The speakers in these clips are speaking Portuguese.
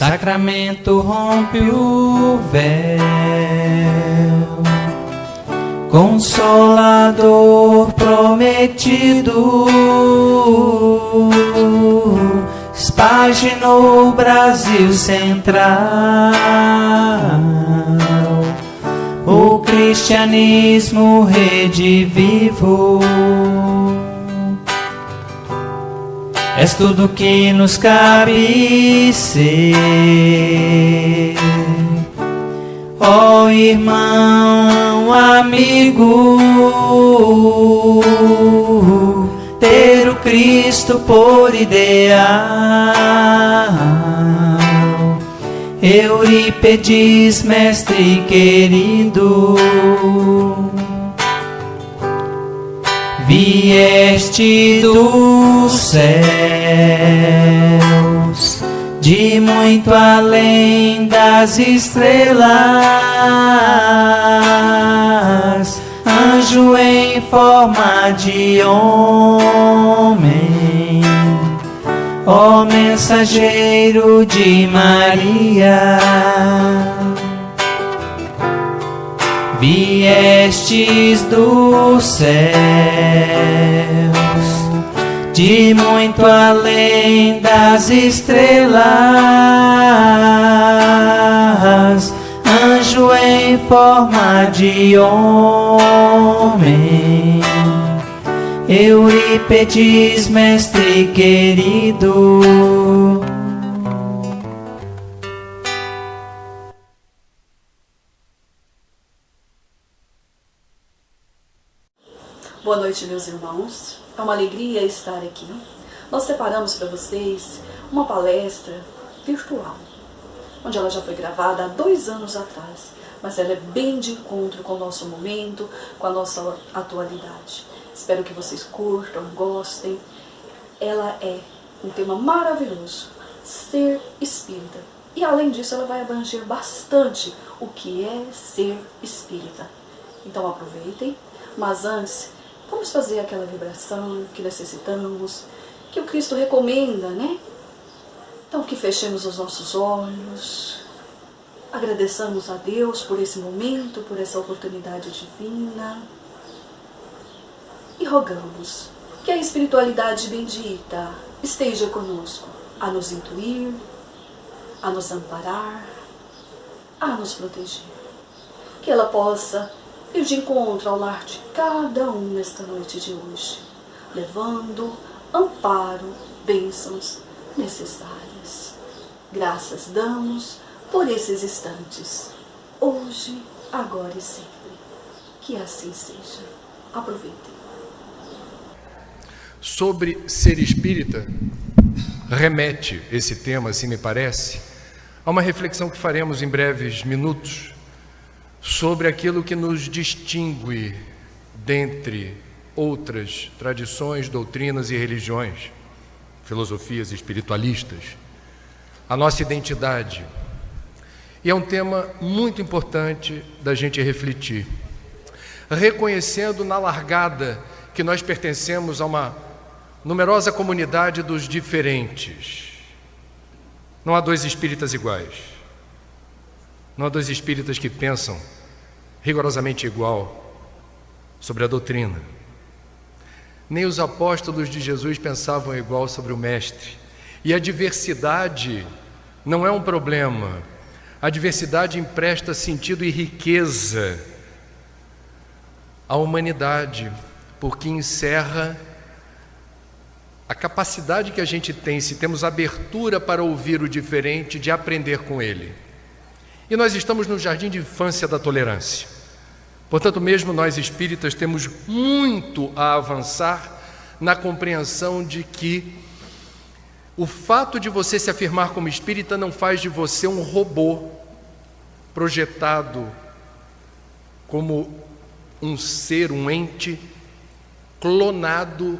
sacramento rompe o véu, Consolador prometido, espaginou o Brasil central, o cristianismo redivivo. És tudo que nos cabe ser, ó irmão, amigo, ter o Cristo por ideal. Eurípedes, mestre querido, vieste dos céus, de muito além das estrelas, anjo em forma de homem, ó mensageiro de Maria. Viestes dos céus, de muito além das estrelas, anjo em forma de homem, Eurípedes, mestre querido. Boa noite, meus irmãos. É uma alegria estar aqui. Nós separamos para vocês uma palestra virtual, onde ela já foi gravada há 2 anos atrás, mas ela é bem de encontro com o nosso momento, com a nossa atualidade. Espero que vocês curtam, gostem. Ela é um tema maravilhoso, ser espírita. E além disso, ela vai abranger bastante o que é ser espírita. Então aproveitem, mas antes, vamos fazer aquela vibração que necessitamos, que o Cristo recomenda, né? Então que fechemos os nossos olhos, agradeçamos a Deus por esse momento, por essa oportunidade divina e rogamos que a espiritualidade bendita esteja conosco, a nos intuir, a nos amparar, a nos proteger. Que ela possa ir de encontro ao lar de cada um nesta noite de hoje, levando amparo, bênçãos necessárias. Graças damos por esses instantes, hoje, agora e sempre. Que assim seja. Aproveitem. Sobre ser espírita, remete esse tema, assim me parece, a uma reflexão que faremos em breves minutos sobre aquilo que nos distingue dentre outras tradições, doutrinas e religiões, filosofias espiritualistas, a nossa identidade. E é um tema muito importante da gente refletir, reconhecendo na largada que nós pertencemos a uma numerosa comunidade dos diferentes. Não há 2 espíritas iguais. Não há 2 espíritas que pensam rigorosamente igual sobre a doutrina. Nem os apóstolos de Jesus pensavam igual sobre o Mestre. E a diversidade não é um problema. A diversidade empresta sentido e riqueza à humanidade, porque encerra a capacidade que a gente tem, se temos abertura para ouvir o diferente, de aprender com ele. E nós estamos no jardim de infância da tolerância. Portanto, mesmo nós espíritas temos muito a avançar na compreensão de que o fato de você se afirmar como espírita não faz de você um robô projetado como um ser, um ente clonado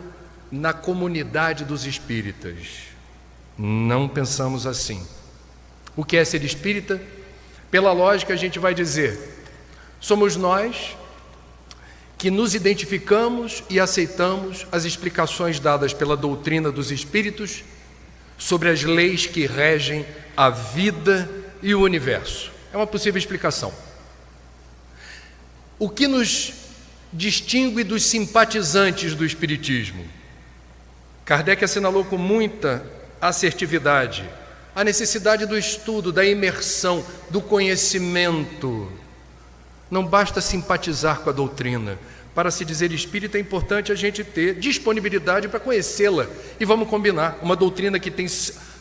na comunidade dos espíritas. Não pensamos assim. O que é ser espírita? Pela lógica, a gente vai dizer: somos nós que nos identificamos e aceitamos as explicações dadas pela doutrina dos espíritos sobre as leis que regem a vida e o universo. É uma possível explicação. O que nos distingue dos simpatizantes do Espiritismo? Kardec assinalou com muita assertividade a necessidade do estudo, da imersão, do conhecimento. Não basta simpatizar com a doutrina. Para se dizer espírita é importante a gente ter disponibilidade para conhecê-la. E vamos combinar, uma doutrina que tem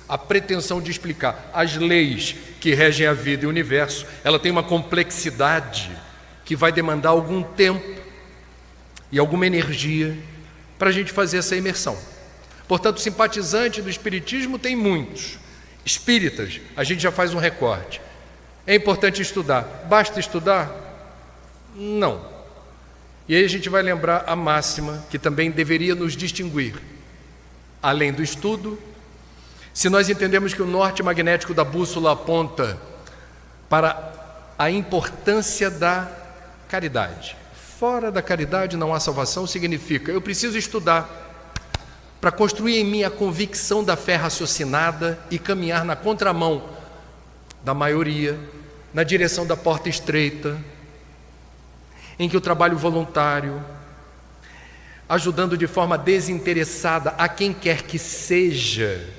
a pretensão de explicar as leis que regem a vida e o universo, ela tem uma complexidade que vai demandar algum tempo e alguma energia para a gente fazer essa imersão. Portanto, simpatizante do Espiritismo tem muitos. Espíritas, a gente já faz um recorte. É importante estudar. Basta estudar? Não. E aí a gente vai lembrar a máxima que também deveria nos distinguir. Além do estudo, se nós entendemos que o norte magnético da bússola aponta para a importância da caridade. Fora da caridade não há salvação, significa eu preciso estudar para construir em mim a convicção da fé raciocinada e caminhar na contramão da maioria, na direção da porta estreita, em que o trabalho voluntário, ajudando de forma desinteressada a quem quer que seja,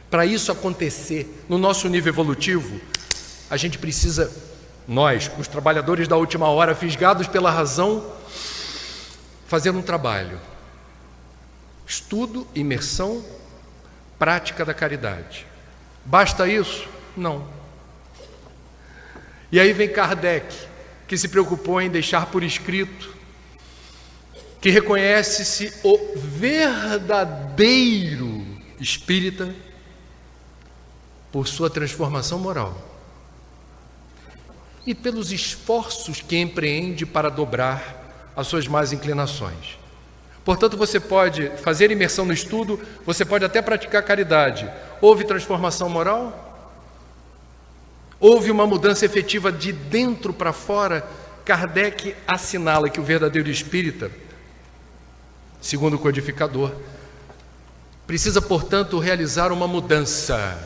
para isso acontecer no nosso nível evolutivo, a gente precisa, nós, os trabalhadores da última hora, fisgados pela razão, fazer um trabalho. Estudo, imersão, prática da caridade. Basta isso? Não. E aí vem Kardec, que se preocupou em deixar por escrito que reconhece-se o verdadeiro espírita por sua transformação moral e pelos esforços que empreende para dobrar as suas más inclinações. Portanto, você pode fazer imersão no estudo, você pode até praticar caridade. Houve transformação moral? Houve uma mudança efetiva de dentro para fora? Kardec assinala que o verdadeiro espírita, segundo o codificador, precisa, portanto, realizar uma mudança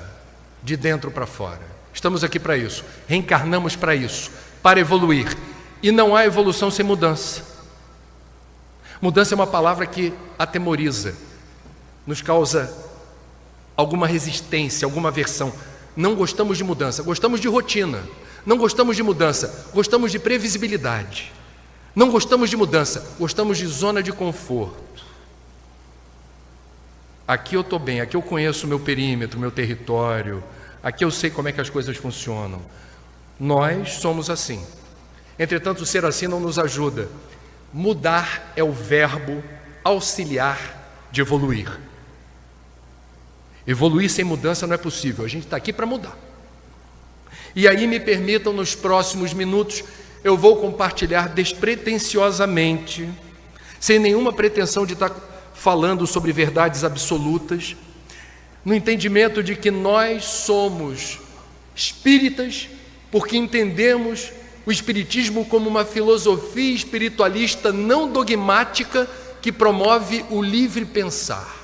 de dentro para fora. Estamos aqui para isso, reencarnamos para isso, para evoluir. E não há evolução sem mudança. Mudança é uma palavra que atemoriza, nos causa alguma resistência, alguma aversão. Não gostamos de mudança, gostamos de rotina. Não gostamos de mudança, gostamos de previsibilidade. Não gostamos de mudança, gostamos de zona de conforto. Aqui eu estou bem, aqui eu conheço o meu perímetro, o meu território, aqui eu sei como é que as coisas funcionam. Nós somos assim. Entretanto, ser assim não nos ajuda. Mudar é o verbo auxiliar de evoluir. Evoluir sem mudança não é possível, a gente está aqui para mudar. E aí me permitam, nos próximos minutos, eu vou compartilhar despretensiosamente, sem nenhuma pretensão de estar falando sobre verdades absolutas, no entendimento de que nós somos espíritas, porque entendemos o espiritismo como uma filosofia espiritualista não dogmática que promove o livre pensar.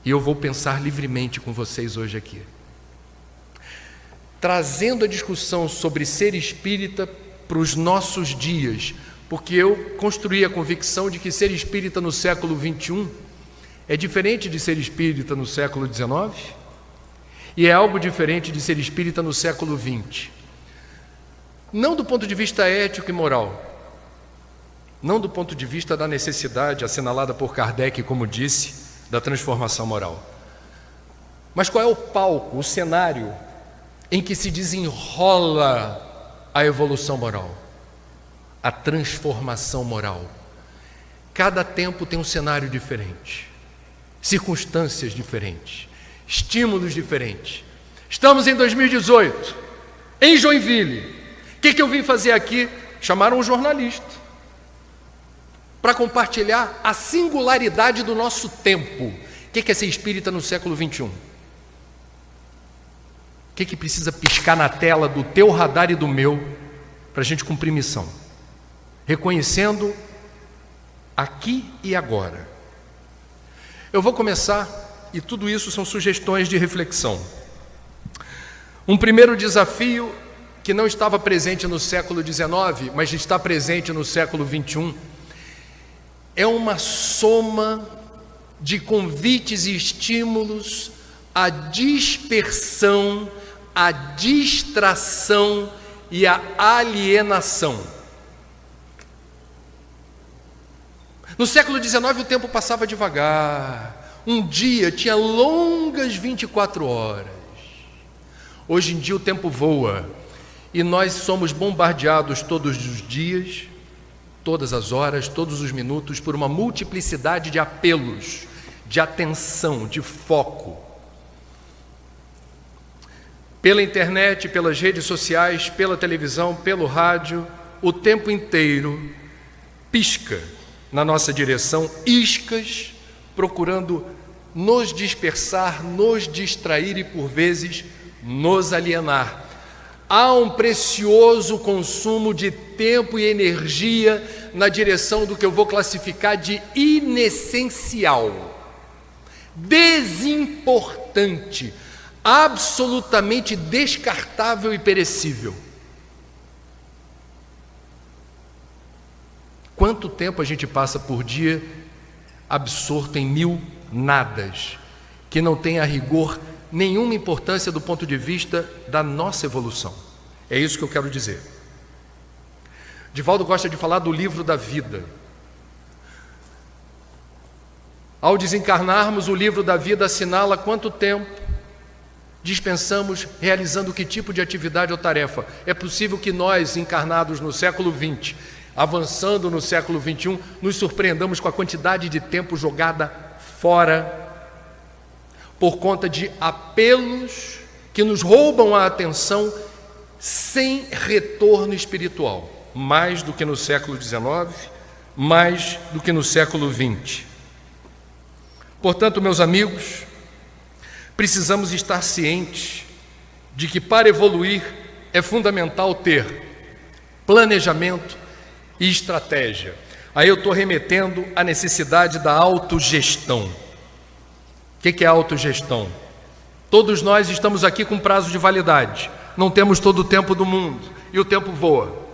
E eu vou pensar livremente com vocês hoje aqui, trazendo a discussão sobre ser espírita para os nossos dias, porque eu construí a convicção de que ser espírita no século XXI é diferente de ser espírita no século XIX e é algo diferente de ser espírita no século XX. Não do ponto de vista ético e moral, não do ponto de vista da necessidade assinalada por Kardec, como disse, da transformação moral. Mas qual é o palco, o cenário em que se desenrola a evolução moral, a transformação moral? Cada tempo tem um cenário diferente, circunstâncias diferentes, estímulos diferentes. Estamos em 2018, em Joinville. O que eu vim fazer aqui? Chamaram um jornalista para compartilhar a singularidade do nosso tempo. O que é ser espírita no século XXI? O que precisa piscar na tela do teu radar e do meu para a gente cumprir missão? Reconhecendo aqui e agora. Eu vou começar E tudo isso são sugestões de reflexão. Um primeiro desafio que não estava presente no século XIX, mas está presente no século XXI, é uma soma de convites e estímulos à dispersão, à distração e à alienação. No século XIX o tempo passava devagar, um dia tinha longas 24 horas. Hoje em dia o tempo voa e nós somos bombardeados todos os dias, todas as horas, todos os minutos, por uma multiplicidade de apelos, de atenção, de foco. Pela internet, pelas redes sociais, pela televisão, pelo rádio, o tempo inteiro pisca na nossa direção, iscas, procurando nos dispersar, nos distrair e, por vezes, nos alienar. Há um precioso consumo de tempo e energia na direção do que eu vou classificar de inessencial, desimportante, absolutamente descartável e perecível. Quanto tempo a gente passa por dia absorto em mil nadas, que não tem a rigor nenhuma importância do ponto de vista da nossa evolução. É isso que eu quero dizer. Divaldo gosta de falar do livro da vida. Ao desencarnarmos, o livro da vida assinala quanto tempo dispensamos realizando que tipo de atividade ou tarefa. É possível que nós, encarnados no século XX, avançando no século XXI, nos surpreendamos com a quantidade de tempo jogada fora por conta de apelos que nos roubam a atenção sem retorno espiritual, mais do que no século XIX, mais do que no século XX. Portanto, meus amigos, precisamos estar cientes de que para evoluir é fundamental ter planejamento e estratégia. Aí eu estou remetendo à necessidade da autogestão. O que é autogestão? Todos nós estamos aqui com prazo de validade, não temos todo o tempo do mundo e o tempo voa.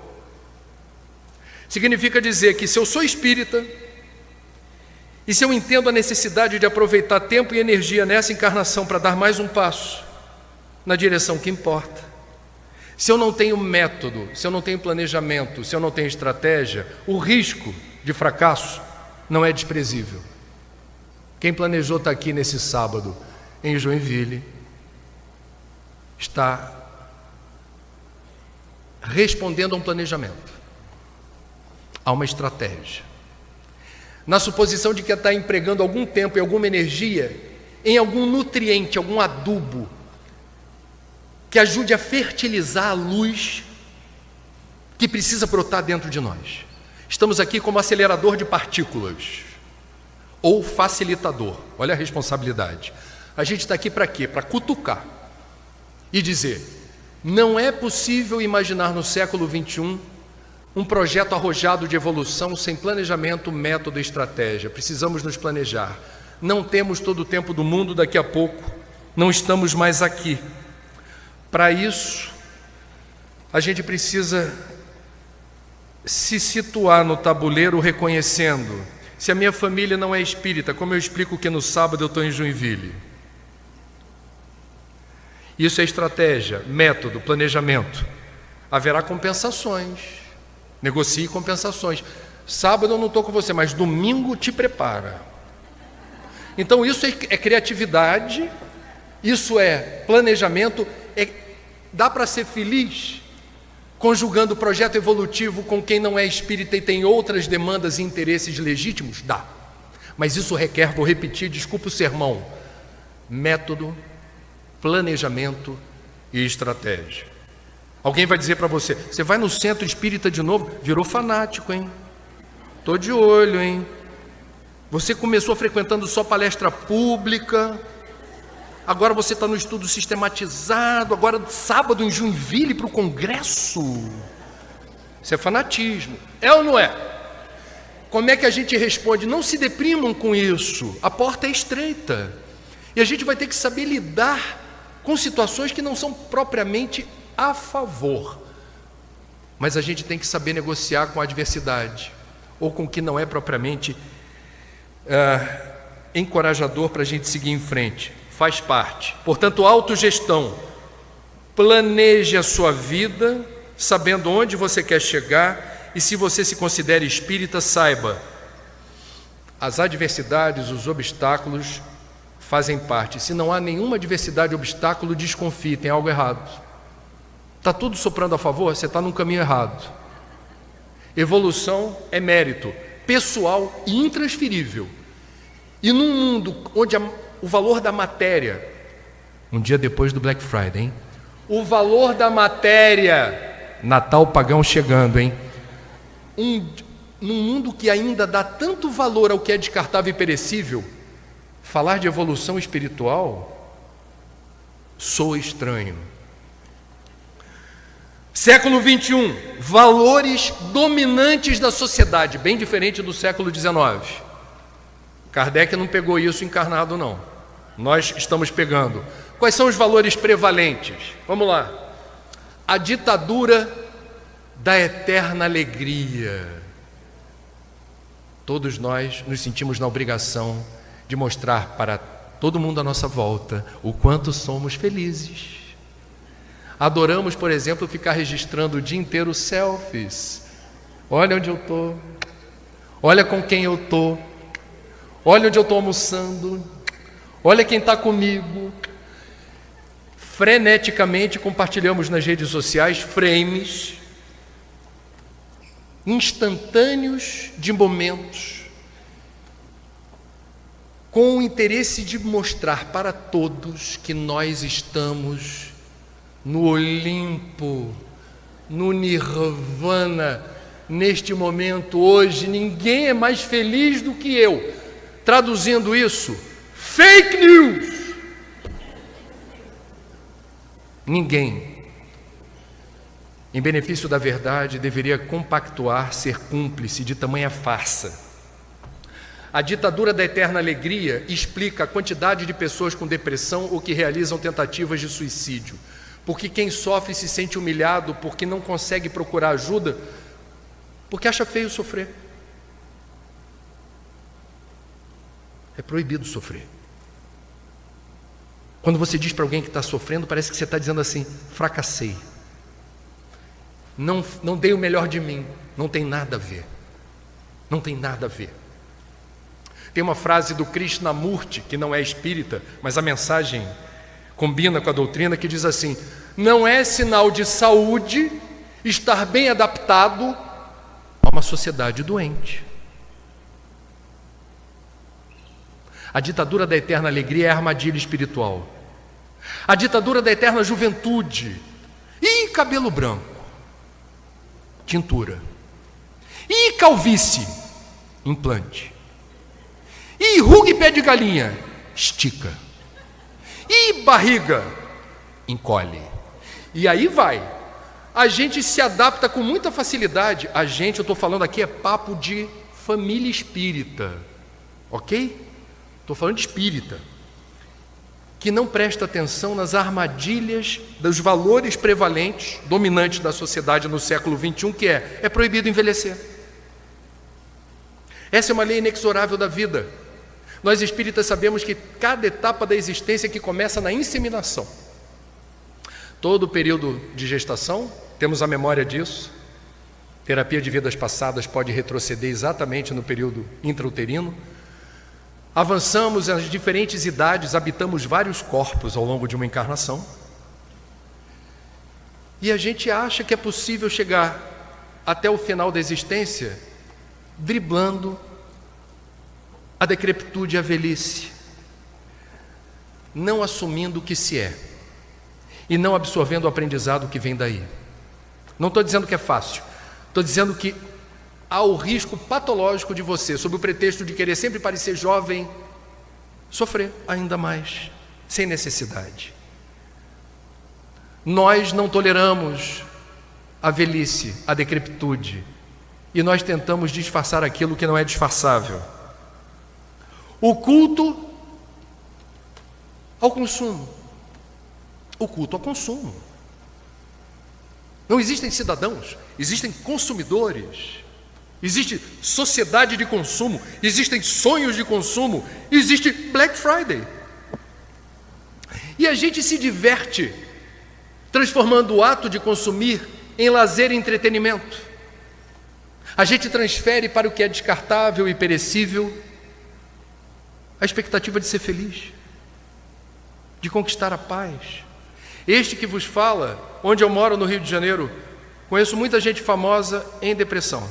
Significa dizer que se eu sou espírita e se eu entendo a necessidade de aproveitar tempo e energia nessa encarnação para dar mais um passo na direção que importa, se eu não tenho método, se eu não tenho planejamento, se eu não tenho estratégia, o risco de fracasso não é desprezível. Quem planejou estar aqui nesse sábado em Joinville está respondendo a um planejamento, a uma estratégia, na suposição de que está empregando algum tempo e alguma energia em algum nutriente, algum adubo que ajude a fertilizar a luz que precisa brotar dentro de nós. Estamos aqui como acelerador de partículas ou facilitador. Olha a responsabilidade. A gente está aqui para quê? Para cutucar e dizer: não é possível imaginar no século XXI um projeto arrojado de evolução sem planejamento, método e estratégia. Precisamos nos planejar. Não temos todo o tempo do mundo, daqui a pouco não estamos mais aqui. Para isso, a gente precisa se situar no tabuleiro reconhecendo: se a minha família não é espírita, como eu explico que no sábado eu estou em Joinville? Isso é estratégia, método, planejamento. Haverá compensações, negocie compensações. Sábado eu não estou com você, mas domingo te prepara. Então isso é criatividade, isso é planejamento. Dá para ser feliz conjugando o projeto evolutivo com quem não é espírita e tem outras demandas e interesses legítimos? Dá. Mas isso requer, vou repetir, desculpa o sermão, método, planejamento e estratégia. Alguém vai dizer para você: você vai no centro espírita de novo? Virou fanático, hein? Estou de olho, hein? Você começou frequentando só palestra pública, agora você está no estudo sistematizado, agora sábado em Joinville para o congresso. Isso é fanatismo. É ou não é? Como é que a gente responde? Não se deprimam com isso, a porta é estreita. E a gente vai ter que saber lidar com situações que não são propriamente a favor, mas a gente tem que saber negociar com a adversidade, ou com o que não é propriamente encorajador para a gente seguir em frente. Faz parte. Portanto, autogestão. Planeje a sua vida, sabendo onde você quer chegar, e se você se considera espírita, saiba, as adversidades, os obstáculos fazem parte. Se não há nenhuma adversidade, obstáculo, desconfie, tem algo errado. Está tudo soprando a favor, você está num caminho errado. Evolução é mérito pessoal e intransferível. E num mundo onde o valor da matéria, um dia depois do Black Friday, hein? O valor da matéria, Natal pagão chegando, hein? Num mundo que ainda dá tanto valor ao que é descartável e perecível, falar de evolução espiritual soa estranho. Século 21, valores dominantes da sociedade, bem diferente do século 19. Kardec não pegou isso encarnado, não. Nós estamos pegando. Quais são os valores prevalentes? Vamos lá. A ditadura da eterna alegria. Todos nós nos sentimos na obrigação de mostrar para todo mundo à nossa volta o quanto somos felizes. Adoramos, por exemplo, ficar registrando o dia inteiro selfies. Olha onde eu estou. Olha com quem eu estou. Olha onde eu estou almoçando. Olha quem está comigo. Freneticamente compartilhamos nas redes sociais frames instantâneos de momentos, com o interesse de mostrar para todos que nós estamos no Olimpo, no Nirvana, neste momento, hoje. Ninguém é mais feliz do que eu. Traduzindo isso, fake news. Ninguém, em benefício da verdade, deveria compactuar ser cúmplice de tamanha farsa. A ditadura da eterna alegria explica a quantidade de pessoas com depressão ou que realizam tentativas de suicídio. Porque quem sofre se sente humilhado, porque não consegue procurar ajuda, porque acha feio sofrer. É proibido sofrer. Quando você diz para alguém que está sofrendo, parece que você está dizendo assim: fracassei, não dei o melhor de mim. Não tem nada a ver. Não tem nada a ver. Tem uma frase do Krishnamurti, que não é espírita, mas a mensagem combina com a doutrina, que diz assim: não é sinal de saúde estar bem adaptado a uma sociedade doente. A ditadura da eterna alegria é a armadilha espiritual. A ditadura da eterna juventude. E cabelo branco? Tintura. E calvície? Implante. E ruga e pé de galinha? Estica. E barriga? Encolhe. E aí vai. A gente se adapta com muita facilidade. A gente, eu estou falando aqui, é papo de família espírita. Ok? Estou falando de espírita, que não presta atenção nas armadilhas dos valores prevalentes, dominantes da sociedade no século 21, que é proibido envelhecer. Essa é uma lei inexorável da vida. Nós espíritas sabemos que cada etapa da existência que começa na inseminação, todo o período de gestação, temos a memória disso. Terapia de vidas passadas pode retroceder exatamente no período intrauterino. Avançamos nas diferentes idades, habitamos vários corpos ao longo de uma encarnação. E a gente acha que é possível chegar até o final da existência driblando a decrepitude e a velhice, não assumindo o que se é e não absorvendo o aprendizado que vem daí. Não estou dizendo que é fácil, estou dizendo que há o risco patológico de você, sob o pretexto de querer sempre parecer jovem, sofrer ainda mais, sem necessidade. Nós não toleramos a velhice, a decrepitude, e nós tentamos disfarçar aquilo que não é disfarçável. O culto ao consumo. O culto ao consumo. Não existem cidadãos, existem consumidores. Existe sociedade de consumo, existem sonhos de consumo, existe Black Friday. E a gente se diverte transformando o ato de consumir em lazer e entretenimento. A gente transfere para o que é descartável e perecível a expectativa de ser feliz, de conquistar a paz. Este que vos fala, onde eu moro no Rio de Janeiro, conheço muita gente famosa em depressão.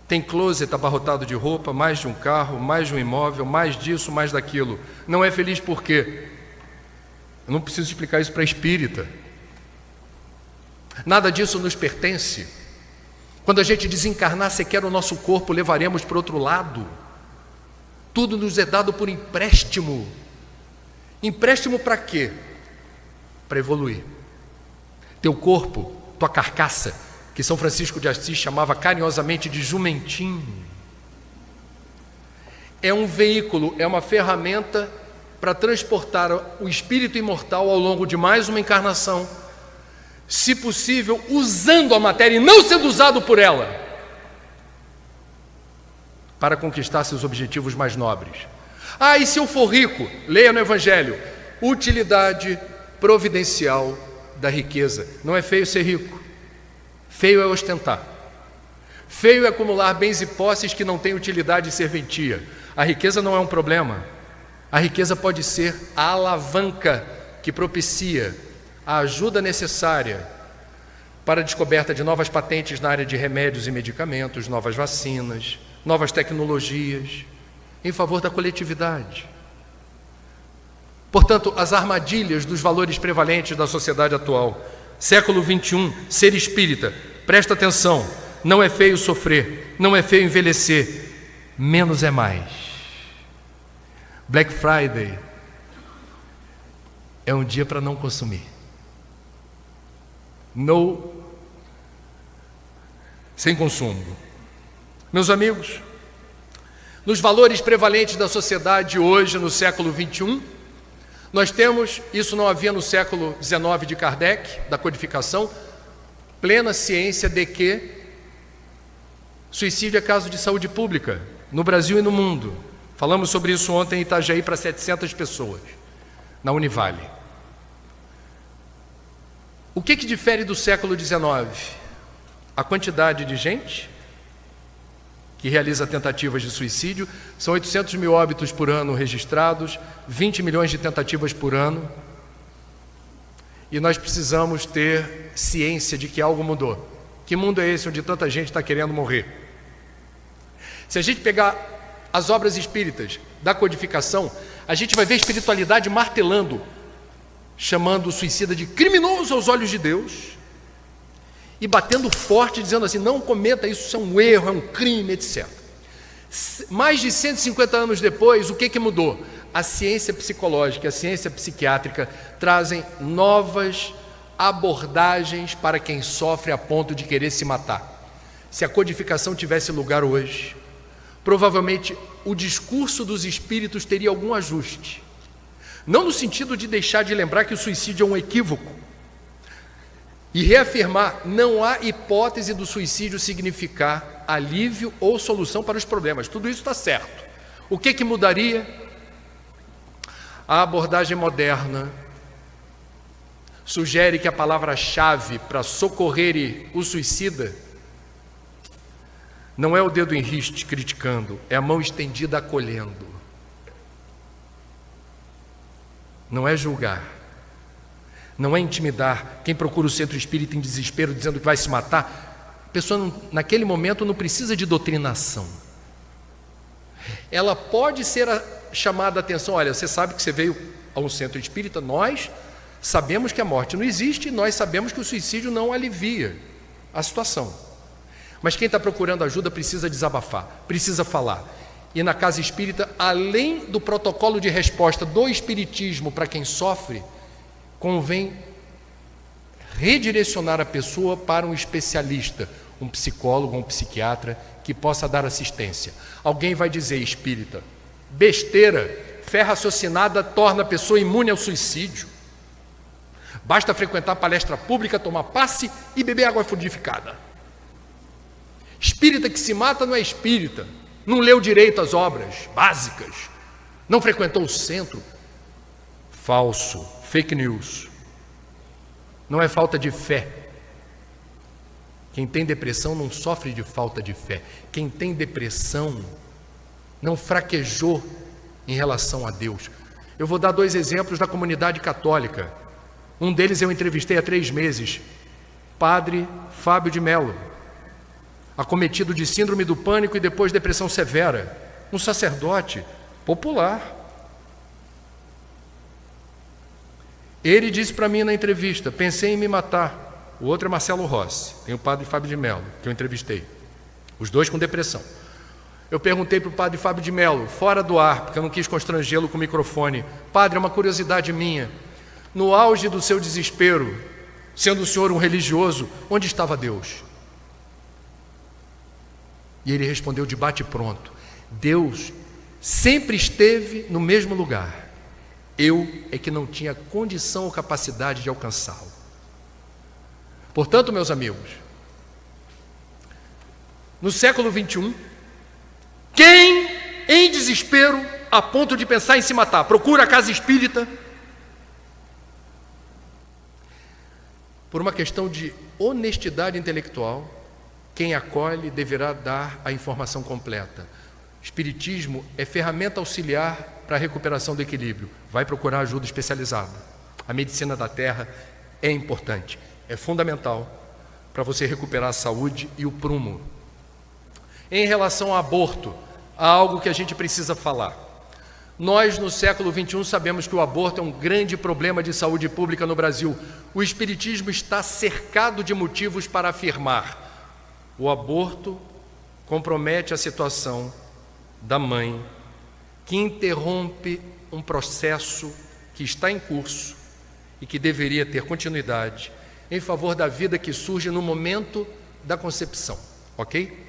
Tem closet abarrotado de roupa, mais de um carro, mais de um imóvel, mais disso, mais daquilo. Não é feliz por quê? Eu não preciso explicar isso para espírita. Nada disso nos pertence. Quando a gente desencarnar, sequer o nosso corpo levaremos para o outro lado. Tudo nos é dado por empréstimo. Empréstimo para quê? Para evoluir. Teu corpo, tua carcaça, que São Francisco de Assis chamava carinhosamente de jumentinho, é um veículo, é uma ferramenta para transportar o espírito imortal ao longo de mais uma encarnação, se possível, usando a matéria e não sendo usado por ela, para conquistar seus objetivos mais nobres. E se eu for rico? Leia no Evangelho, utilidade providencial da riqueza. Não é feio ser rico, feio é ostentar, feio é acumular bens e posses que não têm utilidade e serventia. A riqueza não é um problema, a riqueza pode ser a alavanca que propicia a ajuda necessária para a descoberta de novas patentes na área de remédios e medicamentos, novas vacinas, novas tecnologias, em favor da coletividade. Portanto, as armadilhas dos valores prevalentes da sociedade atual, século XXI, ser espírita, presta atenção, não é feio sofrer, não é feio envelhecer, menos é mais. Black Friday é um dia para não consumir. Sem consumo. Meus amigos, nos valores prevalentes da sociedade hoje, no século XXI, nós temos, isso não havia no século XIX de Kardec, da codificação, plena ciência de que suicídio é caso de saúde pública, no Brasil e no mundo. Falamos sobre isso ontem em Itajaí para 700 pessoas, na Univale. O que difere do século XIX? A quantidade de gente que realiza tentativas de suicídio. São 800 mil óbitos por ano registrados, 20 milhões de tentativas por ano. E nós precisamos ter ciência de que algo mudou. Que mundo é esse onde tanta gente está querendo morrer? Se a gente pegar as obras espíritas da codificação, a gente vai ver a espiritualidade martelando, chamando o suicida de criminoso aos olhos de Deus, e batendo forte, dizendo assim, não cometa isso, isso é um erro, é um crime, etc. Mais de 150 anos depois, o que mudou? A ciência psicológica, a ciência psiquiátrica trazem novas abordagens para quem sofre a ponto de querer se matar. Se a codificação tivesse lugar hoje, provavelmente o discurso dos espíritos teria algum ajuste. Não no sentido de deixar de lembrar que o suicídio é um equívoco, e reafirmar, não há hipótese do suicídio significar alívio ou solução para os problemas. Tudo isso está certo. O que mudaria? A abordagem moderna sugere que a palavra-chave para socorrer o suicida não é o dedo em riste criticando, é a mão estendida acolhendo. Não é julgar. Não é intimidar. Quem procura o centro espírita em desespero dizendo que vai se matar, a pessoa naquele momento não precisa de doutrinação. Ela pode ser chamada a atenção, olha, você sabe que você veio a um centro espírita, nós sabemos que a morte não existe, nós sabemos que o suicídio não alivia a situação. Mas quem está procurando ajuda precisa desabafar, precisa falar. E na casa espírita, além do protocolo de resposta do espiritismo para quem sofre, convém redirecionar a pessoa para um especialista, um psicólogo, um psiquiatra, que possa dar assistência. Alguém vai dizer, espírita, besteira, fé raciocinada torna a pessoa imune ao suicídio. Basta frequentar palestra pública, tomar passe e beber água fluidificada. Espírita que se mata não é espírita, não leu direito as obras básicas, não frequentou o centro. Falso, fake news. Não é falta de fé. Quem tem depressão não sofre de falta de fé. Quem tem depressão não fraquejou em relação a Deus. Eu vou dar 2 exemplos da comunidade católica. Um deles eu entrevistei há 3 meses, Padre Fábio de Mello, acometido de síndrome do pânico e depois depressão severa, um sacerdote popular. Ele disse para mim na entrevista: pensei em me matar. O outro é Marcelo Rossi, tem o Padre Fábio de Mello, que eu entrevistei, os 2 com depressão. Eu perguntei para o Padre Fábio de Mello, fora do ar, porque eu não quis constrangê-lo com o microfone: Padre, é uma curiosidade minha, no auge do seu desespero, sendo o senhor um religioso, onde estava Deus? E ele respondeu de bate pronto: Deus sempre esteve no mesmo lugar. Eu é que não tinha condição ou capacidade de alcançá-lo. Portanto, meus amigos, no século 21, quem em desespero, a ponto de pensar em se matar, procura a casa espírita, por uma questão de honestidade intelectual, quem acolhe deverá dar a informação completa. Espiritismo é ferramenta auxiliar para a recuperação do equilíbrio. Vai procurar ajuda especializada. A medicina da terra é importante, é fundamental para você recuperar a saúde e o prumo. Em relação ao aborto, há algo que a gente precisa falar. Nós, no século 21, sabemos que o aborto é um grande problema de saúde pública no Brasil. O Espiritismo está cercado de motivos para afirmar: o aborto compromete a situação da mãe, que interrompe um processo que está em curso e que deveria ter continuidade em favor da vida que surge no momento da concepção, ok?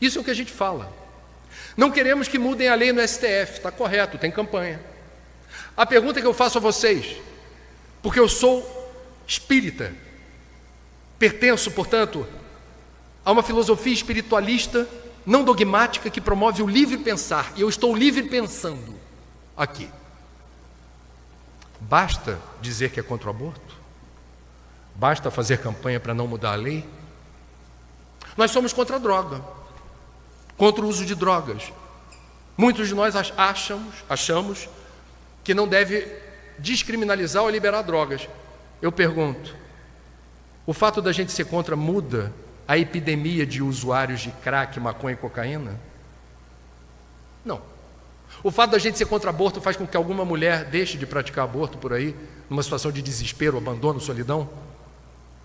Isso é o que a gente fala. Não queremos que mudem a lei no STF, está correto, tem campanha. A pergunta que eu faço a vocês, porque eu sou espírita, pertenço, portanto, a uma filosofia espiritualista não dogmática que promove o livre pensar, e eu estou livre pensando aqui. Basta dizer que é contra o aborto? Basta fazer campanha para não mudar a lei? Nós somos contra a droga, contra o uso de drogas. Muitos de nós achamos que não deve descriminalizar ou liberar drogas. Eu pergunto, o fato da gente ser contra muda a epidemia de usuários de crack, maconha e cocaína? Não. O fato da gente ser contra aborto faz com que alguma mulher deixe de praticar aborto por aí, numa situação de desespero, abandono, solidão?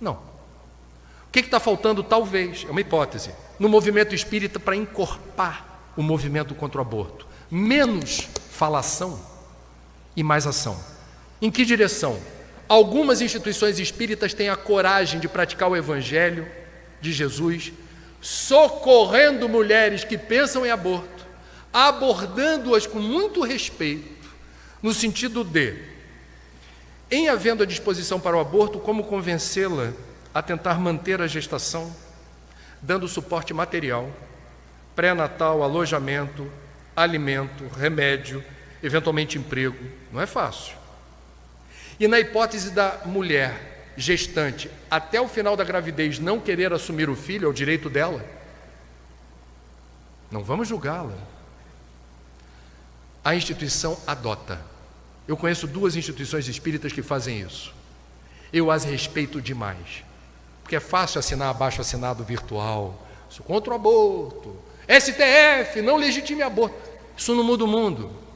Não. O que está faltando, talvez, é uma hipótese, no movimento espírita para encorpar o movimento contra o aborto? Menos falação e mais ação. Em que direção? Algumas instituições espíritas têm a coragem de praticar o evangelho de Jesus, socorrendo mulheres que pensam em aborto, abordando-as com muito respeito, no sentido de, em havendo a disposição para o aborto, como convencê-la a tentar manter a gestação, dando suporte material, pré-natal, alojamento, alimento, remédio, eventualmente emprego. Não é fácil. E na hipótese da mulher gestante, até o final da gravidez, não querer assumir o filho, é o direito dela, não vamos julgá-la. A instituição adota. Eu conheço 2 instituições espíritas que fazem isso. Eu as respeito demais, porque é fácil assinar abaixo-assinado virtual, sou contra o aborto, STF, não legitime aborto. Isso não muda o mundo.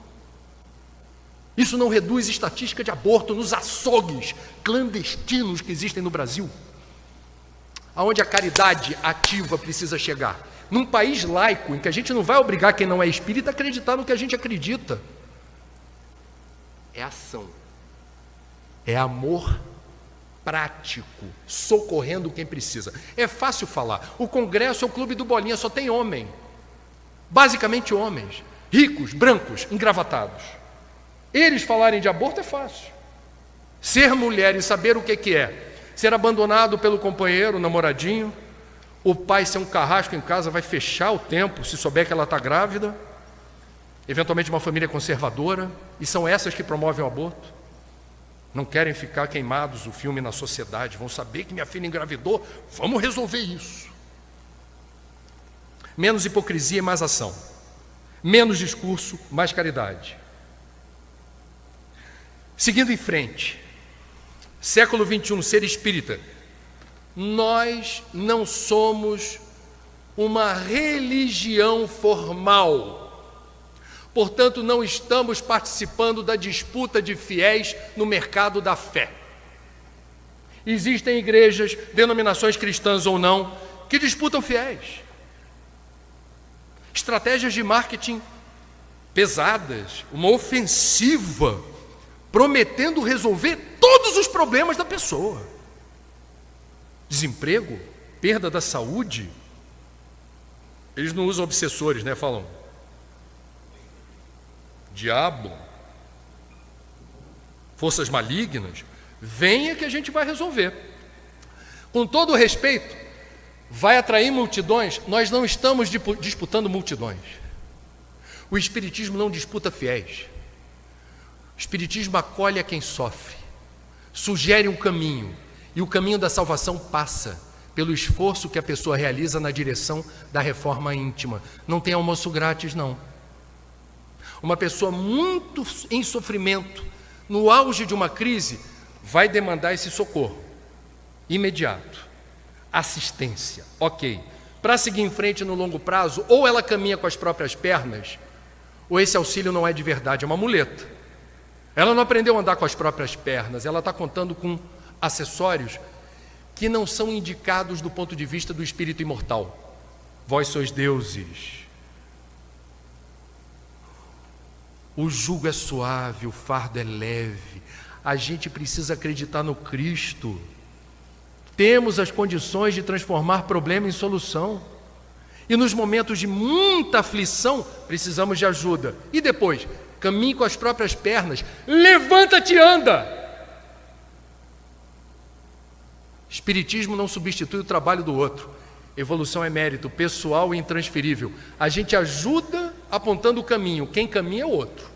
Isso não reduz estatística de aborto nos açougues clandestinos que existem no Brasil, aonde a caridade ativa precisa chegar. Num país laico, em que a gente não vai obrigar quem não é espírita a acreditar no que a gente acredita. É ação, é amor prático, socorrendo quem precisa. É fácil falar. O Congresso é o clube do Bolinha, só tem homem, basicamente homens, ricos, brancos, engravatados. Eles falarem de aborto é fácil. Ser mulher e saber o que é ser abandonado pelo companheiro, namoradinho, o pai ser um carrasco em casa, vai fechar o tempo se souber que ela está grávida, eventualmente uma família conservadora, e são essas que promovem o aborto. Não querem ficar queimados o filme na sociedade, vão saber que minha filha engravidou, vamos resolver isso. Menos hipocrisia e mais ação. Menos discurso, mais caridade. Seguindo em frente, século XXI, ser espírita. Nós não somos uma religião formal. Portanto, não estamos participando da disputa de fiéis no mercado da fé. Existem igrejas, denominações cristãs ou não, que disputam fiéis. Estratégias de marketing pesadas, uma ofensiva, prometendo resolver todos os problemas da pessoa. Desemprego, perda da saúde. Eles não usam obsessores, né? Falam diabo, forças malignas. Venha que a gente vai resolver. Com todo o respeito, vai atrair multidões. Nós não estamos disputando multidões. O Espiritismo não disputa fiéis. O Espiritismo acolhe a quem sofre, sugere um caminho, e o caminho da salvação passa pelo esforço que a pessoa realiza na direção da reforma íntima. Não tem almoço grátis, não. Uma pessoa muito em sofrimento, no auge de uma crise, vai demandar esse socorro imediato, assistência, ok. Para seguir em frente no longo prazo, ou ela caminha com as próprias pernas, ou esse auxílio não é de verdade, é uma muleta. Ela não aprendeu a andar com as próprias pernas, ela está contando com acessórios que não são indicados do ponto de vista do espírito imortal. Vós sois deuses. O jugo é suave, o fardo é leve. A gente precisa acreditar no Cristo. Temos as condições de transformar problema em solução. E nos momentos de muita aflição, precisamos de ajuda. E depois, caminhe com as próprias pernas. Levanta-te e anda. Espiritismo não substitui o trabalho do outro. Evolução é mérito pessoal e intransferível. A gente ajuda apontando o caminho. Quem caminha é o outro.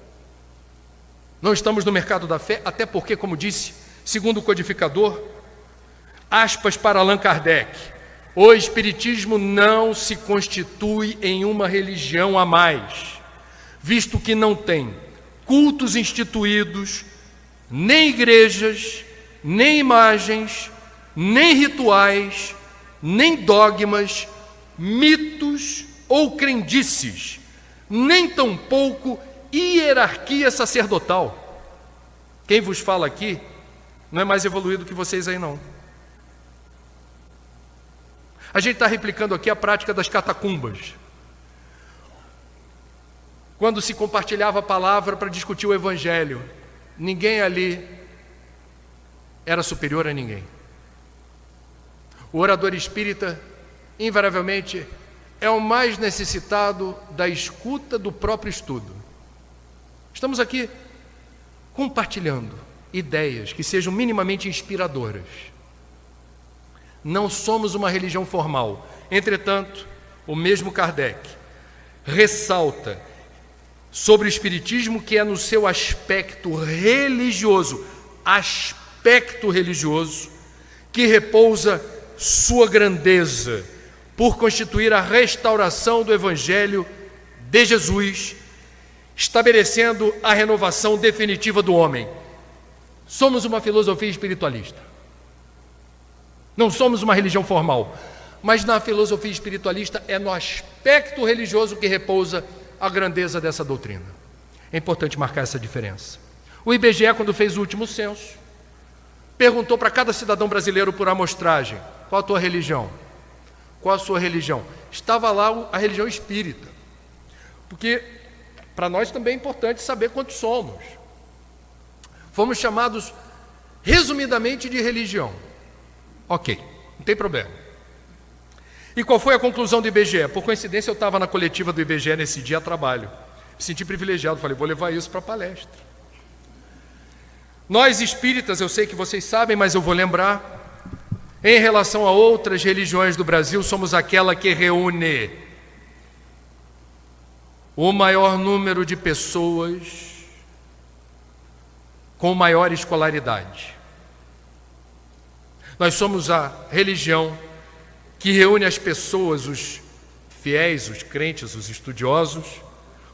Não estamos no mercado da fé, até porque, como disse, segundo o codificador, aspas para Allan Kardec, o Espiritismo não se constitui em uma religião a mais, visto que não tem cultos instituídos, nem igrejas, nem imagens, nem rituais, nem dogmas, mitos ou crendices, nem tampouco hierarquia sacerdotal. Quem vos fala aqui não é mais evoluído que vocês aí não. A gente está replicando aqui a prática das catacumbas, quando se compartilhava a palavra para discutir o evangelho. Ninguém ali era superior a ninguém. O orador espírita, invariavelmente, é o mais necessitado da escuta do próprio estudo. Estamos aqui compartilhando ideias que sejam minimamente inspiradoras. Não somos uma religião formal. Entretanto, o mesmo Kardec ressalta sobre o Espiritismo que é no seu aspecto religioso, que repousa sua grandeza, por constituir a restauração do Evangelho de Jesus, estabelecendo a renovação definitiva do homem. Somos uma filosofia espiritualista. Não somos uma religião formal, mas na filosofia espiritualista é no aspecto religioso que repousa a grandeza dessa doutrina. É importante marcar essa diferença. O IBGE, quando fez o último censo, perguntou para cada cidadão brasileiro por amostragem: qual a tua religião? Qual a sua religião? Estava lá a religião espírita. Porque para nós também é importante saber quantos somos. Fomos chamados resumidamente de religião. Ok, não tem problema. E qual foi a conclusão do IBGE? Por coincidência eu estava na coletiva do IBGE nesse dia a trabalho. Me senti privilegiado, falei, vou levar isso para a palestra. Nós espíritas, eu sei que vocês sabem, mas eu vou lembrar, em relação a outras religiões do Brasil, somos aquela que reúne o maior número de pessoas com maior escolaridade. Nós somos a religião que reúne as pessoas, os fiéis, os crentes, os estudiosos,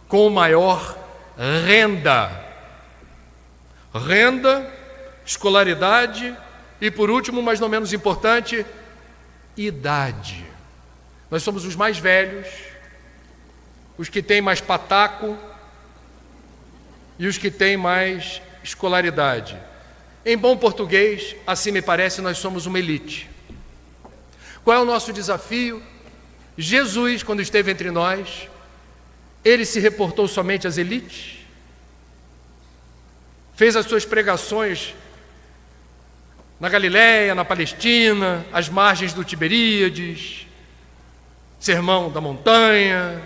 com maior renda, escolaridade e, por último, mas não menos importante, idade. Nós somos os mais velhos, os que têm mais pataco e os que têm mais escolaridade. Em bom português, assim me parece, nós somos uma elite. Qual é o nosso desafio? Jesus, quando esteve entre nós, ele se reportou somente às elites? Fez as suas pregações na Galiléia, na Palestina, às margens do Tiberíades, Sermão da Montanha,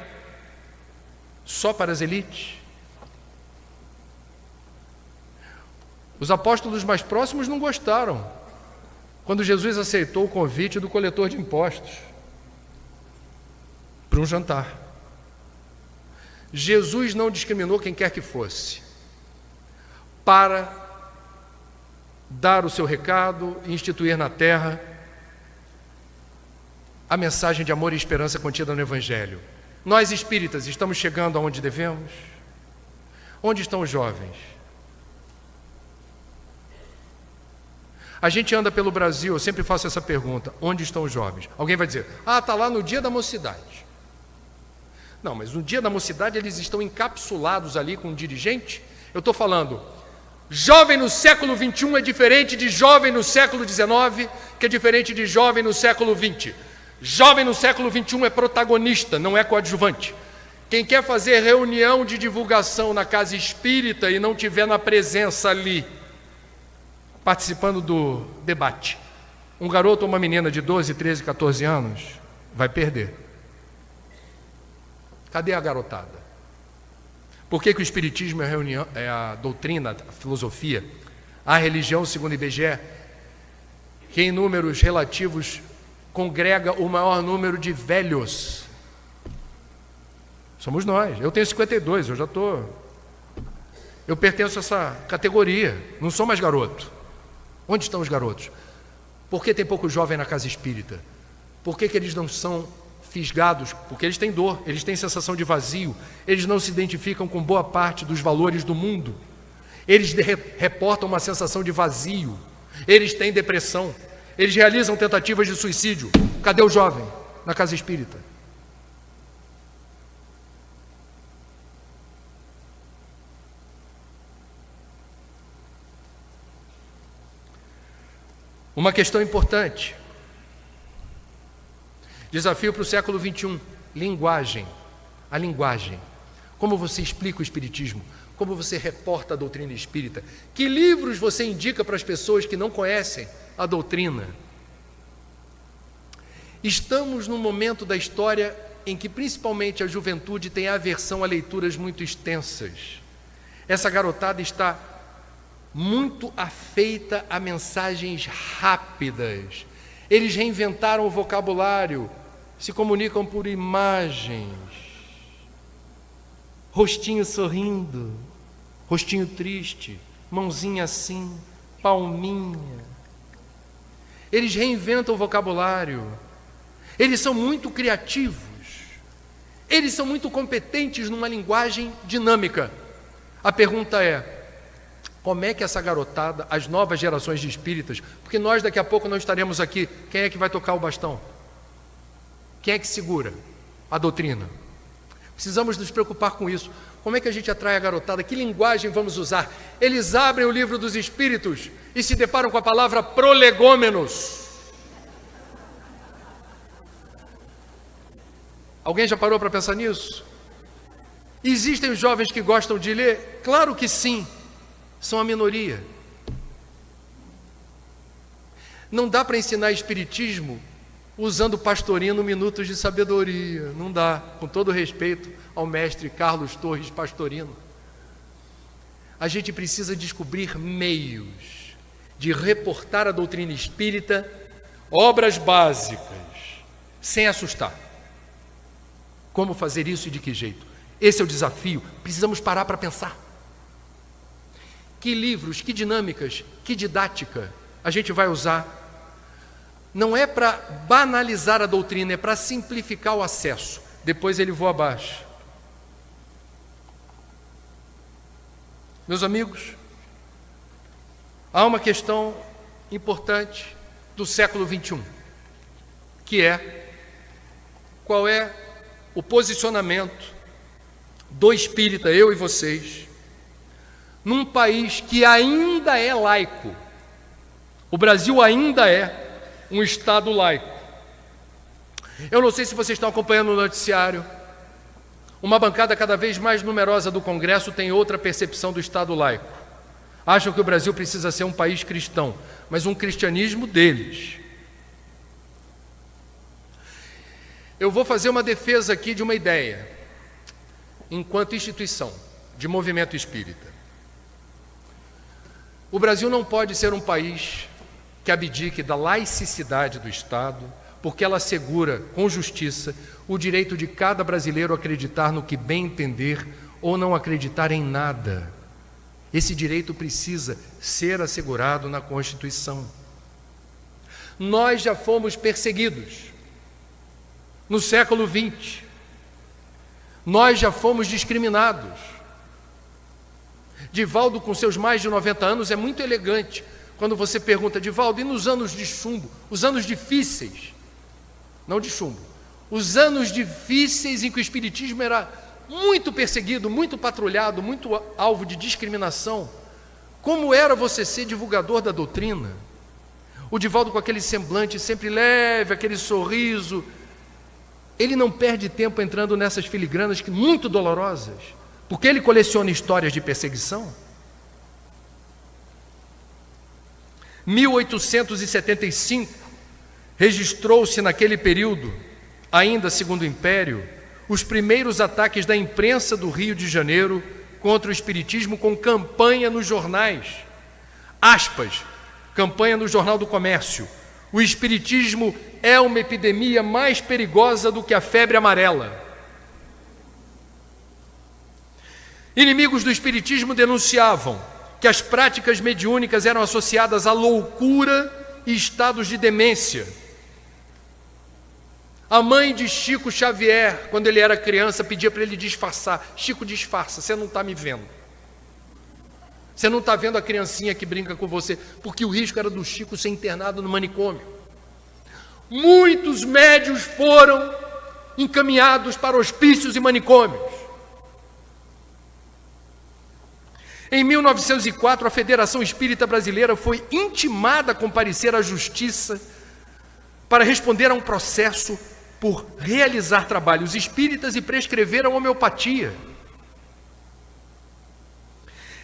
só para as elites? Os apóstolos mais próximos não gostaram quando Jesus aceitou o convite do coletor de impostos para um jantar. Jesus não discriminou quem quer que fosse para dar o seu recado e instituir na terra a mensagem de amor e esperança contida no Evangelho. Nós espíritas estamos chegando aonde devemos? Onde estão os jovens? A gente anda pelo Brasil, eu sempre faço essa pergunta: onde estão os jovens? Alguém vai dizer: está lá no dia da mocidade. Não, mas no dia da mocidade eles estão encapsulados ali com um dirigente. Eu estou falando, jovem no século XXI é diferente de jovem no século XIX, que é diferente de jovem no século XX. Jovem no século XXI é protagonista, não é coadjuvante. Quem quer fazer reunião de divulgação na casa espírita e não tiver na presença ali, participando do debate, um garoto ou uma menina de 12, 13, 14 anos, vai perder. Cadê a garotada? Por que o Espiritismo é a doutrina, a filosofia, a religião, segundo o IBGE, que em números relativos congrega o maior número de velhos? Somos nós. Eu tenho 52, eu pertenço a essa categoria, não sou mais garoto. Onde estão os garotos? Por que tem pouco jovem na casa espírita? Por que eles não são fisgados? Porque eles têm dor, eles têm sensação de vazio, eles não se identificam com boa parte dos valores do mundo, eles reportam uma sensação de vazio, eles têm depressão, eles realizam tentativas de suicídio. Cadê o jovem na casa espírita? Uma questão importante, desafio para o século XXI, linguagem, a linguagem. Como você explica o Espiritismo? Como você reporta a doutrina espírita? Que livros você indica para as pessoas que não conhecem a doutrina? Estamos num momento da história em que principalmente a juventude tem aversão a leituras muito extensas. Essa garotada está muito afeita a mensagens rápidas. Eles reinventaram o vocabulário, se comunicam por imagens. Rostinho sorrindo, rostinho triste, mãozinha assim, palminha. Eles reinventam o vocabulário. Eles são muito criativos. Eles são muito competentes numa linguagem dinâmica. A pergunta é: como é que essa garotada, as novas gerações de espíritas, porque nós daqui a pouco não estaremos aqui, quem é que vai tocar o bastão? Quem é que segura a doutrina? Precisamos nos preocupar com isso. Como é que a gente atrai a garotada? Que linguagem vamos usar? Eles abrem o livro dos Espíritos e se deparam com a palavra prolegômenos. Alguém já parou para pensar nisso? Existem os jovens que gostam de ler? Claro que sim. São a minoria. Não dá para ensinar espiritismo usando Pastorino Minutos de Sabedoria. Não dá, com todo respeito ao mestre Carlos Torres Pastorino. a gente precisa descobrir meios de reportar a doutrina espírita, obras básicas, sem assustar. Como fazer isso e de que jeito? Esse é o desafio. Precisamos parar para pensar. Que livros, que dinâmicas, que didática a gente vai usar? Não é para banalizar a doutrina, é para simplificar o acesso. Depois ele voa abaixo. Meus amigos, há uma questão importante do século XXI, que é qual é o posicionamento do espírita, eu e vocês, num país que ainda é laico. O Brasil ainda é um Estado laico. Eu não sei se vocês estão acompanhando o noticiário. Uma bancada cada vez mais numerosa do Congresso tem outra percepção do Estado laico. Acham que o Brasil precisa ser um país cristão, mas um cristianismo deles. Eu vou fazer uma defesa aqui de uma ideia, enquanto instituição de movimento espírita. O Brasil não pode ser um país que abdique da laicidade do Estado, porque ela assegura, com justiça, o direito de cada brasileiro acreditar no que bem entender ou não acreditar em nada. Esse direito precisa ser assegurado na Constituição. Nós já fomos perseguidos no século XX. Nós já fomos discriminados. Divaldo, com seus mais de 90 anos, é muito elegante quando você pergunta: Divaldo, e nos anos de chumbo, os anos difíceis, não de chumbo, os anos difíceis em que o espiritismo era muito perseguido, muito patrulhado, muito alvo de discriminação, como era você ser divulgador da doutrina? O Divaldo, com aquele semblante sempre leve, aquele sorriso, ele não perde tempo entrando nessas filigranas muito dolorosas, porque ele coleciona histórias de perseguição. 1875 registrou-se naquele período, ainda segundo o Império, os primeiros ataques da imprensa do Rio de Janeiro contra o espiritismo, com campanha nos jornais. Aspas, campanha no Jornal do Comércio: o espiritismo é uma epidemia mais perigosa do que a febre amarela. Inimigos do espiritismo denunciavam que as práticas mediúnicas eram associadas à loucura e estados de demência. A mãe de Chico Xavier, quando ele era criança, pedia para ele disfarçar: Chico, disfarça, você não está me vendo. Você não está vendo a criancinha que brinca com você, porque o risco era do Chico ser internado no manicômio. Muitos médiuns foram encaminhados para hospícios e manicômios. Em 1904, a Federação Espírita Brasileira foi intimada a comparecer à Justiça para responder a um processo por realizar trabalhos espíritas e prescrever a homeopatia.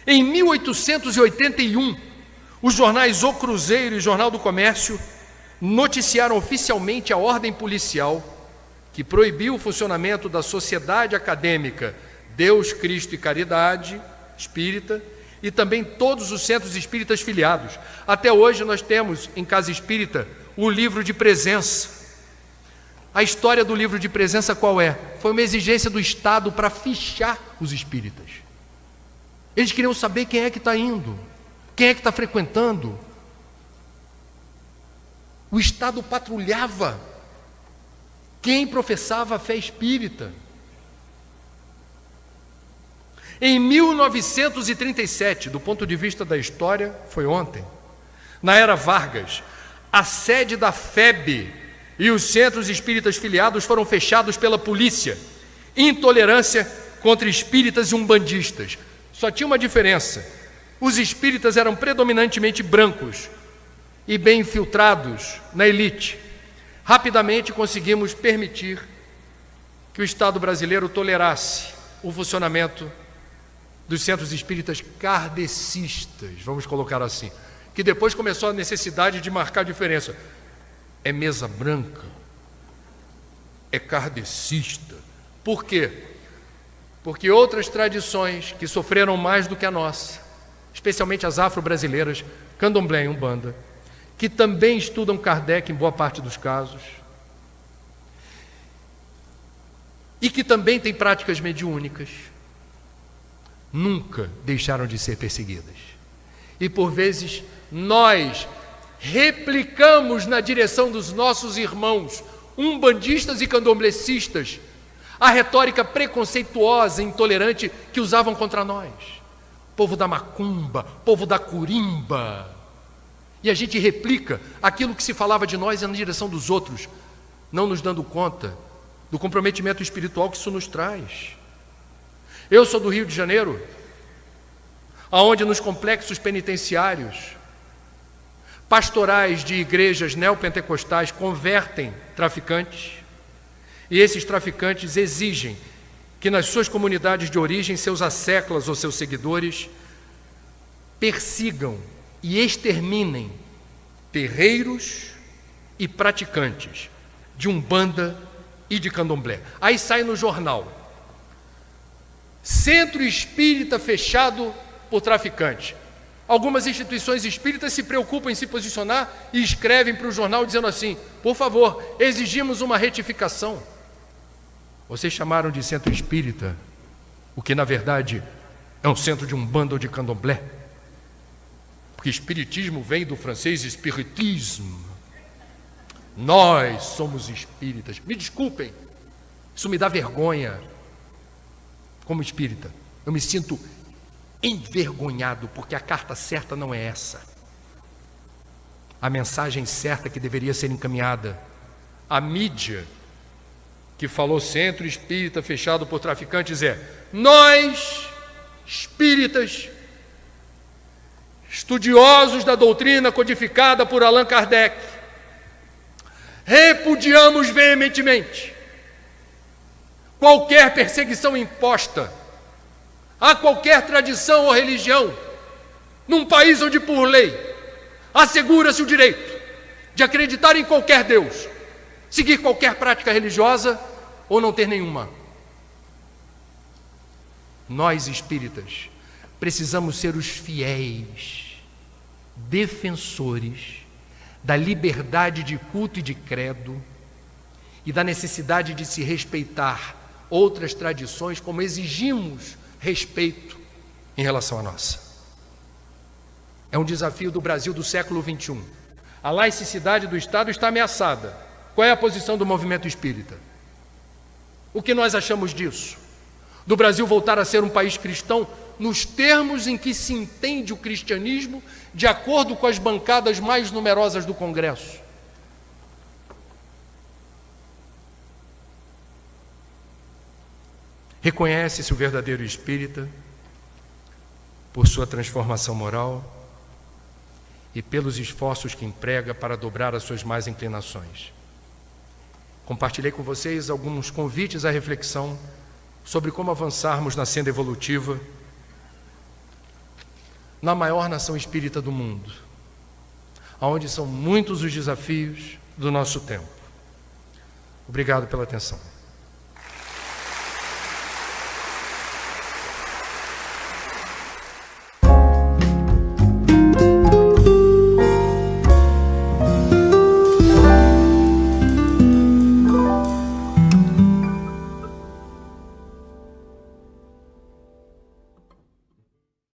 Em 1881, os jornais O Cruzeiro e Jornal do Comércio noticiaram oficialmente a ordem policial que proibiu o funcionamento da Sociedade Acadêmica Deus, Cristo e Caridade Espírita e também todos os centros espíritas filiados. Até hoje nós temos em Casa Espírita o livro de presença. A história do livro de presença qual é? Foi uma exigência do Estado para fichar os espíritas. Eles queriam saber quem é que está indo, quem é que está frequentando. O Estado patrulhava quem professava a fé espírita. Em 1937, do ponto de vista da história, foi ontem, na era Vargas, a sede da FEB e os centros espíritas filiados foram fechados pela polícia. Intolerância contra espíritas e umbandistas. Só tinha uma diferença: os espíritas eram predominantemente brancos e bem infiltrados na elite. Rapidamente conseguimos permitir que o Estado brasileiro tolerasse o funcionamento dos centros espíritas kardecistas, vamos colocar assim, que depois começou a necessidade de marcar a diferença. É mesa branca, é kardecista. Por quê? Porque outras tradições que sofreram mais do que a nossa especialmente as afro-brasileiras, candomblé e umbanda, que também estudam Kardec em boa parte dos casos, e que também têm práticas mediúnicas, nunca deixaram de ser perseguidas. E por vezes nós replicamos na direção dos nossos irmãos umbandistas e candomblecistas a retórica preconceituosa e intolerante que usavam contra nós. Povo da macumba, povo da curimba. E a gente replica aquilo que se falava de nós na direção dos outros, não nos dando conta do comprometimento espiritual que isso nos traz. Eu sou do Rio de Janeiro, aonde nos complexos penitenciários, pastorais de igrejas neopentecostais convertem traficantes, e esses traficantes exigem que nas suas comunidades de origem, seus asseclas ou seus seguidores persigam e exterminem terreiros e praticantes de umbanda e de candomblé. Aí sai no jornal: Centro Espírita fechado por traficantes. Algumas instituições espíritas se preocupam em se posicionar e escrevem para o jornal dizendo assim: por favor, exigimos uma retificação. Vocês chamaram de centro espírita o que na verdade é um centro de umbanda ou de candomblé, porque espiritismo vem do francês spiritisme. Nós somos espíritas. Me desculpem, isso me dá vergonha. Como espírita, eu me sinto envergonhado, porque a carta certa não é essa. A mensagem certa que deveria ser encaminhada à mídia que falou centro espírita fechado por traficantes é: nós, espíritas, estudiosos da doutrina codificada por Allan Kardec, repudiamos veementemente qualquer perseguição imposta a qualquer tradição ou religião, num país onde por lei assegura-se o direito de acreditar em qualquer Deus, seguir qualquer prática religiosa ou não ter nenhuma. Nós espíritas precisamos ser os fiéis defensores da liberdade de culto e de credo e da necessidade de se respeitar outras tradições como exigimos respeito em relação à nossa. É um desafio do Brasil do século XXI. A laicidade do Estado está ameaçada. Qual é a posição do movimento espírita? O que nós achamos disso? Do Brasil voltar a ser um país cristão nos termos em que se entende o cristianismo de acordo com as bancadas mais numerosas do Congresso. Reconhece-se o verdadeiro espírita por sua transformação moral e pelos esforços que emprega para dobrar as suas más inclinações. Compartilhei com vocês alguns convites à reflexão sobre como avançarmos na senda evolutiva na maior nação espírita do mundo, onde são muitos os desafios do nosso tempo. Obrigado pela atenção.